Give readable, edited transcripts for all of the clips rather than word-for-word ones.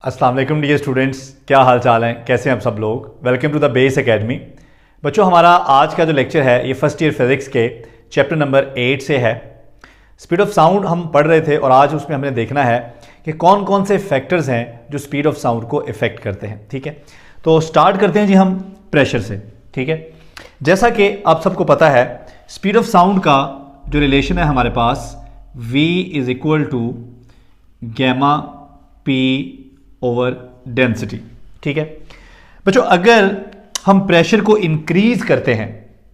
अस्सलाम वालेकुम dear students, क्या हाल चाल हैं, कैसे हैं आप सब लोग। Welcome to the Base Academy. बच्चों, हमारा आज का जो लेक्चर है ये फर्स्ट ईयर फिजिक्स के चैप्टर नंबर 8 से है। स्पीड ऑफ साउंड हम पढ़ रहे थे और आज उसमें हमने देखना है कि कौन कौन से फैक्टर्स हैं जो स्पीड ऑफ साउंड को इफेक्ट करते हैं। ठीक है, तो स्टार्ट करते हैं जी हम प्रेशर से। ठीक है, जैसा कि आप सबको पता है स्पीड ऑफ साउंड का जो रिलेशन है हमारे पास v is equal to gamma p over density. ठीक है बच्चों, अगर हम प्रेशर को इंक्रीज करते हैं,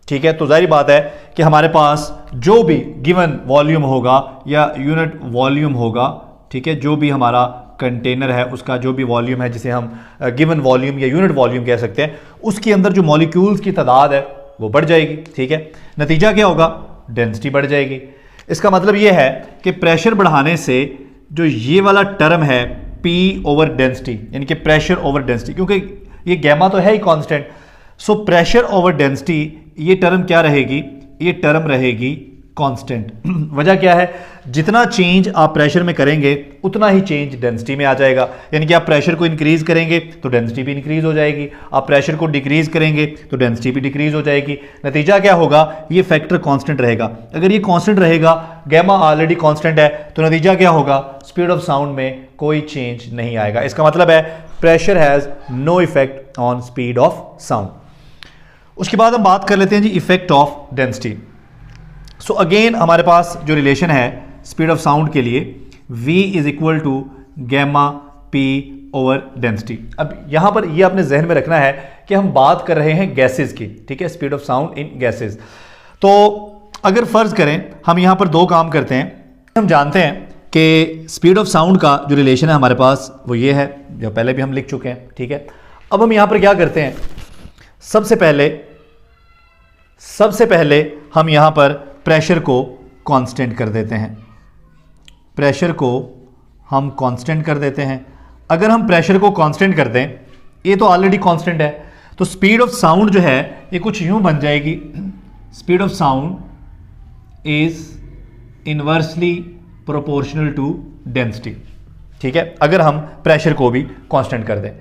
ठीक है, तो जाहिर बात है कि हमारे पास जो भी गिवन वॉल्यूम होगा या यूनिट वॉल्यूम होगा, ठीक है, जो भी हमारा कंटेनर है उसका जो भी वॉल्यूम है जिसे हम गिवन वॉल्यूम या यूनिट वॉल्यूम कह सकते हैं, उसके अंदर जो मॉलिक्यूल्स की तादाद है वो बढ़ जाएगी। ठीक है, नतीजा क्या होगा, डेंसिटी बढ़ जाएगी। इसका मतलब ये है कि प्रेशर बढ़ाने से जो ये वाला टर्म है P ओवर डेंसिटी, यानी कि प्रेशर ओवर डेंसिटी, क्योंकि ये गैमा तो है ही constant, so pressure over density ये टर्म क्या रहेगी, ये टर्म रहेगी कांस्टेंट। वजह क्या है, जितना चेंज आप प्रेशर में करेंगे उतना ही चेंज डेंसिटी में आ जाएगा। यानी कि आप प्रेशर को इंक्रीज करेंगे तो डेंसिटी भी इंक्रीज हो जाएगी, आप प्रेशर को डिक्रीज करेंगे तो डेंसिटी भी डिक्रीज हो जाएगी। नतीजा क्या होगा, ये फैक्टर कांस्टेंट रहेगा। अगर ये कांस्टेंट रहेगा, गैमा ऑलरेडी कांस्टेंट है, तो नतीजा क्या होगा, स्पीड ऑफ साउंड में कोई चेंज नहीं आएगा। इसका मतलब है pressure has no effect on speed of sound. उसके बाद हम बात कर लेते हैं जी effect of density. So again हमारे पास जो रिलेशन है स्पीड ऑफ साउंड के लिए v is equal to gamma p over density. अब यहां पर ये आपने जहन में रखना है कि हम बात कर रहे हैं गैसेस की। ठीक है, speed of sound in gases. तो अगर फर्ज करें हम यहां पर दो काम करते हैं, हम जानते हैं कि स्पीड ऑफ साउंड का जो रिलेशन है हमारे पास वो ये है, जो पहले भी हम लिख चुके हैं। ठीक है, अब हम यहां पर क्या करते हैं, सबसे पहले हम यहां पर प्रेशर को कांस्टेंट कर देते हैं। प्रेशर को हम कांस्टेंट कर देते हैं। अगर हम प्रेशर को कांस्टेंट कर दें, ये तो ऑलरेडी कांस्टेंट है, तो स्पीड ऑफ साउंड जो है ये कुछ यूं बन जाएगी, speed of sound is inversely proportional to density. ठीक है, अगर हम प्रेशर को भी कांस्टेंट कर दें।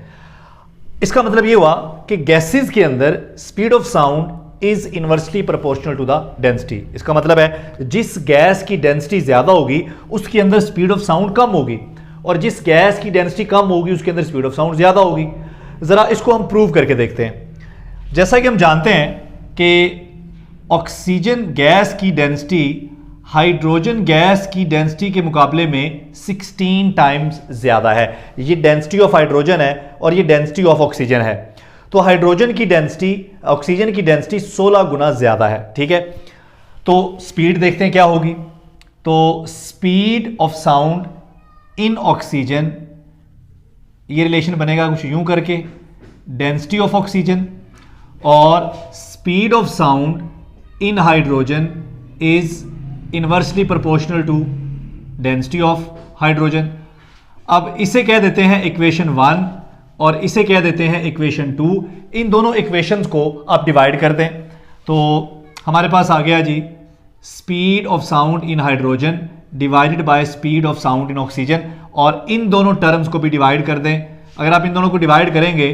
इसका मतलब ये हुआ कि गैसेस के अंदर speed of sound is inversely proportional to the density. इसका मतलब है जिस गैस की डेंसिटी ज्यादा होगी उसके अंदर स्पीड ऑफ साउंड कम होगी, और जिस गैस की डेंसिटी कम होगी उसके अंदर स्पीड ऑफ साउंड ज्यादा होगी। जरा इसको हम प्रूव करके देखते हैं। जैसा कि हम जानते हैं कि ऑक्सीजन गैस की डेंसिटी हाइड्रोजन गैस की डेंसिटी के मुकाबले में 16 टाइम्स ज्यादा है। ये डेंसिटी ऑफ हाइड्रोजन है और ये डेंसिटी ऑफ ऑक्सीजन है, तो हाइड्रोजन की डेंसिटी ऑक्सीजन की डेंसिटी 16 गुना ज्यादा है। ठीक है, तो स्पीड देखते हैं क्या होगी। तो speed of sound in oxygen, ये रिलेशन बनेगा कुछ यूं करके, डेंसिटी ऑफ ऑक्सीजन और speed of sound in hydrogen is inversely proportional to density of hydrogen. अब इसे कह देते हैं इक्वेशन 1 और इसे कह देते हैं इक्वेशन 2। इन दोनों इक्वेशंस को आप डिवाइड कर दें तो हमारे पास आ गया जी speed of sound in hydrogen divided by speed of sound in oxygen, और इन दोनों टर्म्स को भी डिवाइड कर दें। अगर आप इन दोनों को डिवाइड करेंगे,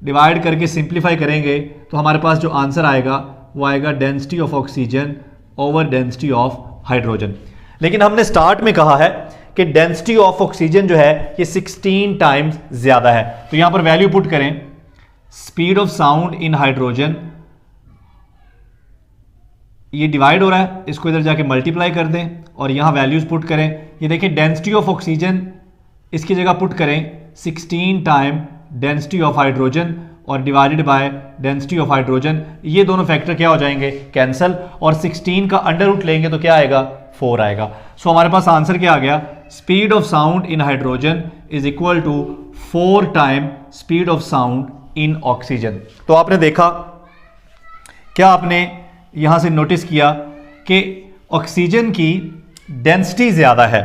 डिवाइड करके सिंप्लीफाई करेंगे, तो हमारे पास जो आंसर आएगा वो आएगा density of oxygen over density of hydrogen. लेकिन हमने स्टार्ट में कहा है कि डेंसिटी ऑफ ऑक्सीजन जो है ये 16 टाइम्स ज्यादा है, तो यहां पर वैल्यू पुट करें, speed of sound in hydrogen, ये डिवाइड हो रहा है, इसको इधर जाके मल्टीप्लाई कर दें और यहां वैल्यूज पुट करें। ये देखिए डेंसिटी ऑफ ऑक्सीजन, इसकी जगह पुट करें 16 टाइम डेंसिटी ऑफ हाइड्रोजन और divided by density of hydrogen. ये दोनों फैक्टर क्या हो जाएंगे, कैंसल, और 16 का अंडर रूट लेंगे तो क्या आएगा, 4 आएगा। सो हमारे पास आंसर क्या आ गया, speed of sound in hydrogen is equal to 4 time speed of sound in oxygen. तो आपने देखा, क्या आपने यहां से नोटिस किया कि ऑक्सीजन की डेंसिटी ज्यादा है,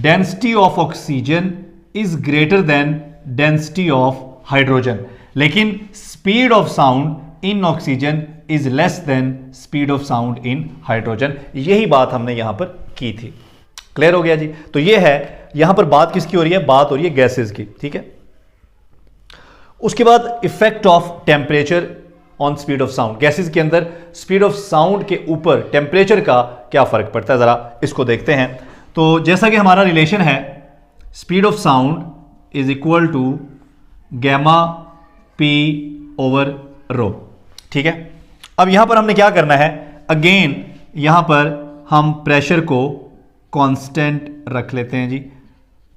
density of oxygen is greater than density of hydrogen, लेकिन speed of sound in oxygen is less than speed of sound in hydrogen. यही बात हमने यहां पर की थी। क्लियर हो गया जी। तो ये है, यहां पर बात किसकी हो रही है, बात हो रही है गैसेस की, ठीक है। उसके बाद effect of temperature on speed of sound, gases के अंदर स्पीड ऑफ साउंड के ऊपर टेम्परेचर का क्या फर्क पड़ता है, जरा इसको देखते हैं। तो जैसा कि हमारा रिलेशन है, speed of sound is equal to gamma P over rho, ठीक है। अब यहां पर हमने क्या करना है, अगेन यहां पर हम प्रेशर को कांस्टेंट रख लेते हैं जी,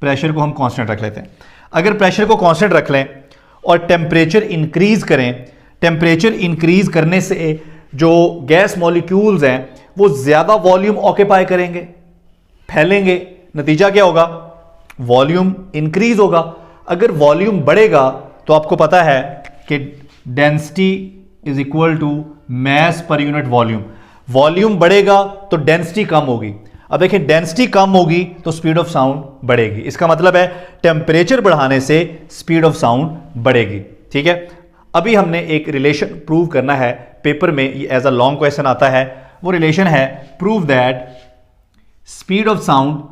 प्रेशर को हम कांस्टेंट रख लेते हैं। अगर प्रेशर को कांस्टेंट रख लें और टेम्परेचर इंक्रीज करें, टेम्परेचर इंक्रीज करने से जो गैस मॉलिक्यूल्स हैं वो ज्यादा वॉल्यूम ऑक्यूपाई करेंगे, फैलेंगे, नतीजा क्या होगा, वॉल्यूम इंक्रीज होगा। अगर वॉल्यूम बढ़ेगा तो आपको पता है कि density is equal to mass per unit volume, volume बढ़ेगा तो डेंसिटी कम होगी। अब देखिए डेंसिटी कम होगी तो स्पीड ऑफ साउंड बढ़ेगी, इसका मतलब है टेम्परेचर बढ़ाने से स्पीड ऑफ साउंड बढ़ेगी, ठीक है। अभी हमने एक रिलेशन प्रूव करना है, पेपर में ये एज अ लॉन्ग क्वेश्चन आता है। वो रिलेशन है, prove that speed of sound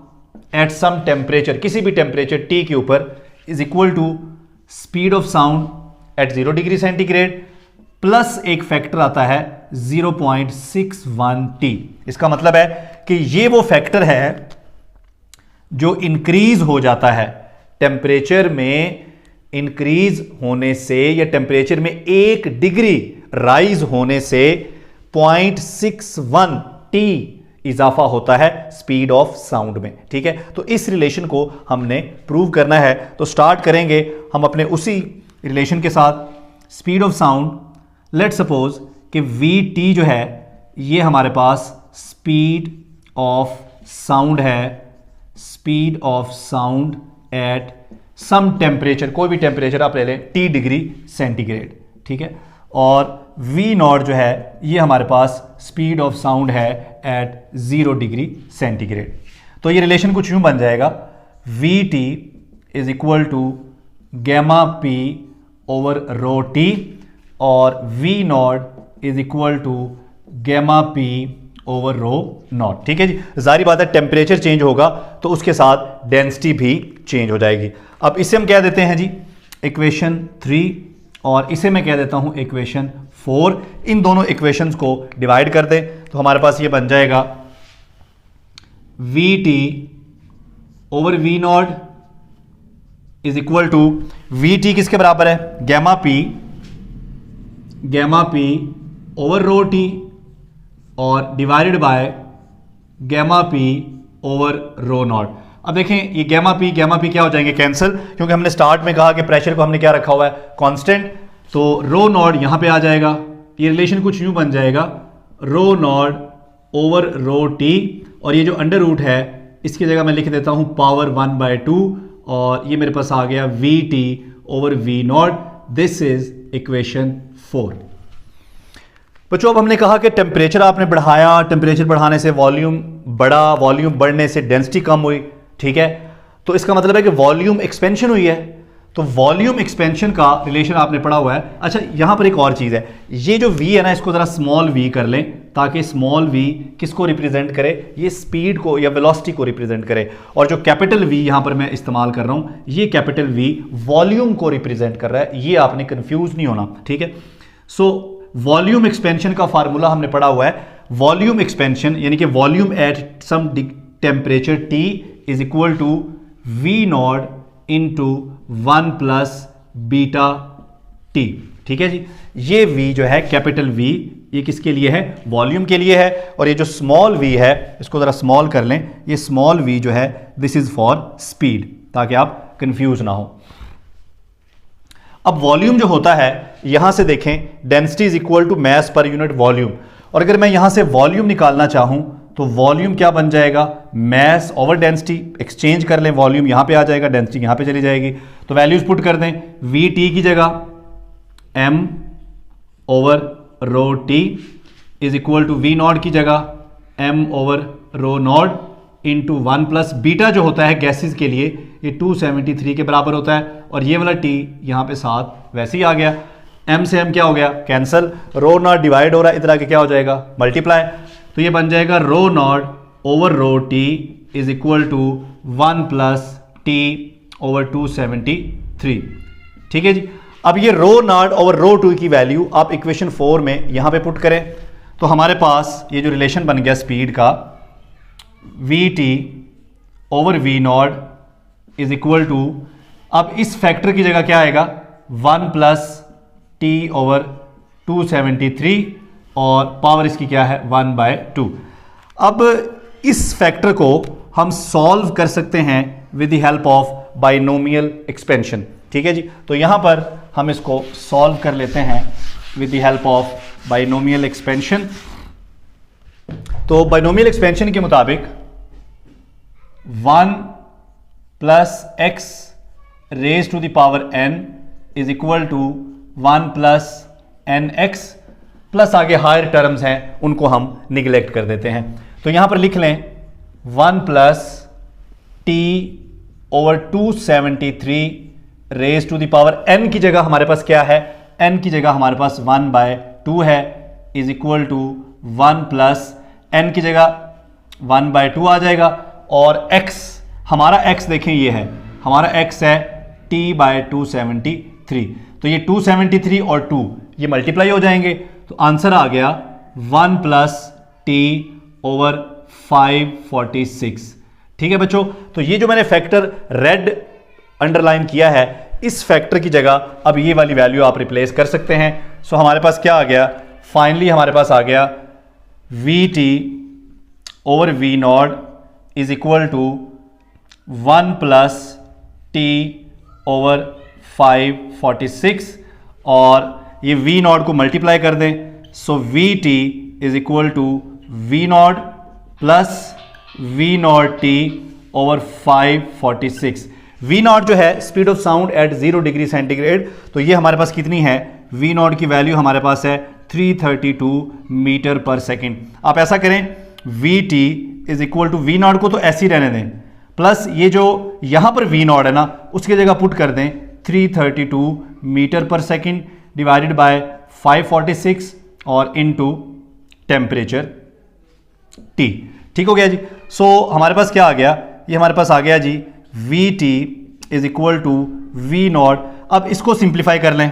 at some temperature, किसी भी टेम्परेचर टी के ऊपर, is equal to speed of sound at 0 degree centigrade plus एक फैक्टर आता है 0.61 टी। इसका मतलब है कि ये वो फैक्टर है जो इंक्रीज हो जाता है टेम्परेचर में, इंक्रीज होने से या टेम्परेचर में 1 डिग्री राइज होने से 0.61 टी इजाफा होता है स्पीड ऑफ साउंड में, ठीक है। तो इस रिलेशन को हमने प्रूव करना है, तो स्टार्ट करेंगे हम अपने उसी रिलेशन के साथ। Speed of sound, let suppose कि वी टी जो है ये हमारे पास स्पीड ऑफ साउंड है, speed of sound at some temperature, कोई भी टेम्परेचर आप ले लें टी डिग्री सेंटीग्रेड, ठीक है। और वी नॉट जो है ये हमारे पास स्पीड ऑफ साउंड है एट 0 डिग्री सेंटीग्रेड। तो ये रिलेशन कुछ यूं बन जाएगा, V T is equal to gamma P over rho T और V naught is equal to gamma P over rho naught, ठीक है जी। जाहिर बात है टेम्परेचर चेंज होगा तो उसके साथ डेंसिटी भी चेंज हो जाएगी। अब इसे हम कह देते हैं जी इक्वेशन 3 और इसे मैं कह देता हूं इक्वेशन 4। इन दोनों इक्वेशंस को डिवाइड कर दें तो हमारे पास ये बन जाएगा V T over V naught is equal to, V T किसके बराबर है, gamma P over rho T और divided by gamma P over rho naught. अब देखें ये गैमा पी क्या हो जाएंगे, कैंसिल, क्योंकि हमने स्टार्ट में कहा कि प्रेशर को हमने क्या रखा हुआ है, कांस्टेंट। तो रो नॉट यहां पे आ जाएगा, ये रिलेशन कुछ यूं बन जाएगा, rho naught over rho T और ये जो अंडर रूट है इसकी जगह मैं लिख देता हूं पावर 1/2 और ये मेरे पास आ गया V T over V naught. This is equation 4। बच्चों अब हमने कहा कि टेम्परेचर आपने बढ़ाया, टेम्परेचर बढ़ाने से वॉल्यूम बढ़ा, वॉल्यूम बढ़ने से डेंसिटी कम हुई, ठीक है। तो इसका मतलब है कि वॉल्यूम एक्सपेंशन हुई है, तो वॉल्यूम एक्सपेंशन का रिलेशन आपने पढ़ा हुआ है। अच्छा यहां पर एक और चीज है, ये जो v है ना इसको जरा स्मॉल v कर लें ताकि स्मॉल v किसको रिप्रेजेंट करे, ये स्पीड को या वेलोसिटी को रिप्रेजेंट करे, और जो कैपिटल v यहां पर मैं इस्तेमाल कर रहा हूं ये कैपिटल v वॉल्यूम को रिप्रेजेंट कर रहा है। ये आपने कंफ्यूज नहीं होना, ठीक है। सो वॉल्यूम एक्सपेंशन का फार्मूला हमने पढ़ा हुआ है, वॉल्यूम एक्सपेंशन यानी कि volume at some temperature T is equal to V naught into 1 plus beta T, ठीक है जी। ये v जो है कैपिटल V ये किसके लिए है, वॉल्यूम के लिए है, और ये जो स्मॉल v है इसको जरा स्मॉल कर लें, ये स्मॉल v जो है दिस इज फॉर स्पीड, ताकि आप कंफ्यूज ना हो। अब वॉल्यूम जो होता है यहां से देखें, density is equal to mass per unit volume, और अगर मैं यहां से वॉल्यूम निकालना चाहूं तो वॉल्यूम क्या बन जाएगा, मास ओवर डेंसिटी, एक्सचेंज कर लें, वॉल्यूम यहां पे आ जाएगा, डेंसिटी यहां पे चली जाएगी, तो वैल्यूज पुट कर दें, वी टी की जगह m over rho T is equal to V naught की जगह m over rho naught into 1 plus beta जो होता है गैसेस के लिए ये 273 के बराबर होता है, और ये वाला t यहां पे साथ वैसे ही आ गया, m से m क्या हो गया, कैंसल, रो नॉट डिवाइड हो रहा है, इधर आके क्या हो जाएगा, मल्टीप्लाई, तो ये बन जाएगा rho naught over rho T is equal to 1 plus T over 273। ठीक है जी। अब ये rho naught over rho two की वैल्यू आप इक्वेशन 4 में यहां पे पुट करें तो हमारे पास ये जो रिलेशन बन गया स्पीड का, V T over V naught is equal to, अब इस फैक्टर की जगह क्या आएगा, 1 प्लस टी ओवर 273 और पावर इसकी क्या है 1/2। अब इस फैक्टर को हम सॉल्व कर सकते हैं with the help of binomial expansion. ठीक है जी। तो यहां पर हम इसको सॉल्व कर लेते हैं with the help of binomial expansion. तो बाइनोमियल एक्सपेंशन के मुताबिक 1 plus X raise to the power n is equal to 1 plus N X, plus आगे हायर टर्म्स हैं उनको हम निगलेक्ट कर देते हैं। तो यहां पर लिख लें 1 plus T over 273 raise to the power n की जगह हमारे पास क्या है, n की जगह हमारे पास 1/2 है, is equal to 1 plus n की जगह 1/2 आ जाएगा। और x, हमारा x देखें ये है, हमारा x है t/273। तो ये 273 और 2 ये मल्टीप्लाई हो जाएंगे तो आंसर आ गया 1 प्लस टी ओवर 546। ठीक है बच्चों। तो ये जो मैंने फैक्टर रेड अंडरलाइन किया है, इस फैक्टर की जगह अब ये वाली वैल्यू आप रिप्लेस कर सकते हैं। सो हमारे पास क्या आ गया, फाइनली हमारे पास आ गया V T over V naught is equal to 1 plus T over 546 और ये वी नॉट को मल्टीप्लाई कर दें। So V T is equal to V naught plus V naught T over 546। V naught जो है speed of sound at 0 degree centigrade, तो ये हमारे पास कितनी है, वी नॉट की वैल्यू हमारे पास है 332 मीटर पर सेकेंड। आप ऐसा करें, V T is equal to V naught को तो ऐसे ही रहने दें, प्लस ये जो यहां पर वी नॉट है ना उसकी जगह पुट कर दें 332 मीटर पर सेकेंड डिवाइडेड बाय 546 और इनटू टेम्परेचर टी। ठीक हो गया जी। सो हमारे पास क्या आ गया, ये हमारे पास आ गया जी V T is equal to V naught. अब इसको सिंप्लीफाई कर लें,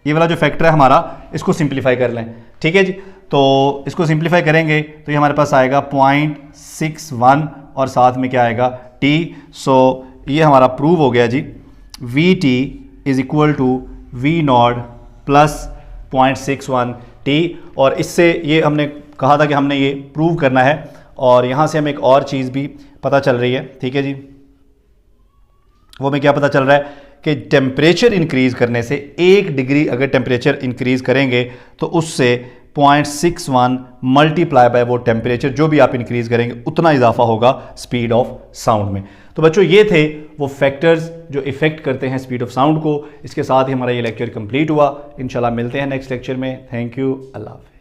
ये वाला जो फैक्टर है हमारा, इसको सिंप्लीफाई कर लें। ठीक है जी। तो इसको सिंप्लीफाई करेंगे तो ये हमारे पास आएगा 0.61 और साथ में क्या आएगा टी। सो ये हमारा प्रूव हो गया जी, V T is equal to V naught plus 0.61 T. और इससे ये हमने कहा था कि हमने ये प्रूव करना है, और यहाँ से हमें एक और चीज़ भी पता चल रही है। ठीक है जी। वो हमें क्या पता चल रहा है कि टेम्परेचर इंक्रीज करने से 1 डिग्री अगर टेम्परेचर इंक्रीज करेंगे तो उससे 0.61 मल्टीप्लाई बाय वो टेम्परेचर जो भी आप इंक्रीज करेंगे उतना इजाफा होगा स्पीड ऑफ साउंड में। तो बच्चों ये थे वो फैक्टर्स जो इफेक्ट करते हैं स्पीड ऑफ साउंड को। इसके साथ ही हमारा ये लेक्चर कंप्लीट हुआ। इंशाल्लाह मिलते हैं नेक्स्ट लेक्चर में। Thank you. अल्लाह हाफ़िज़।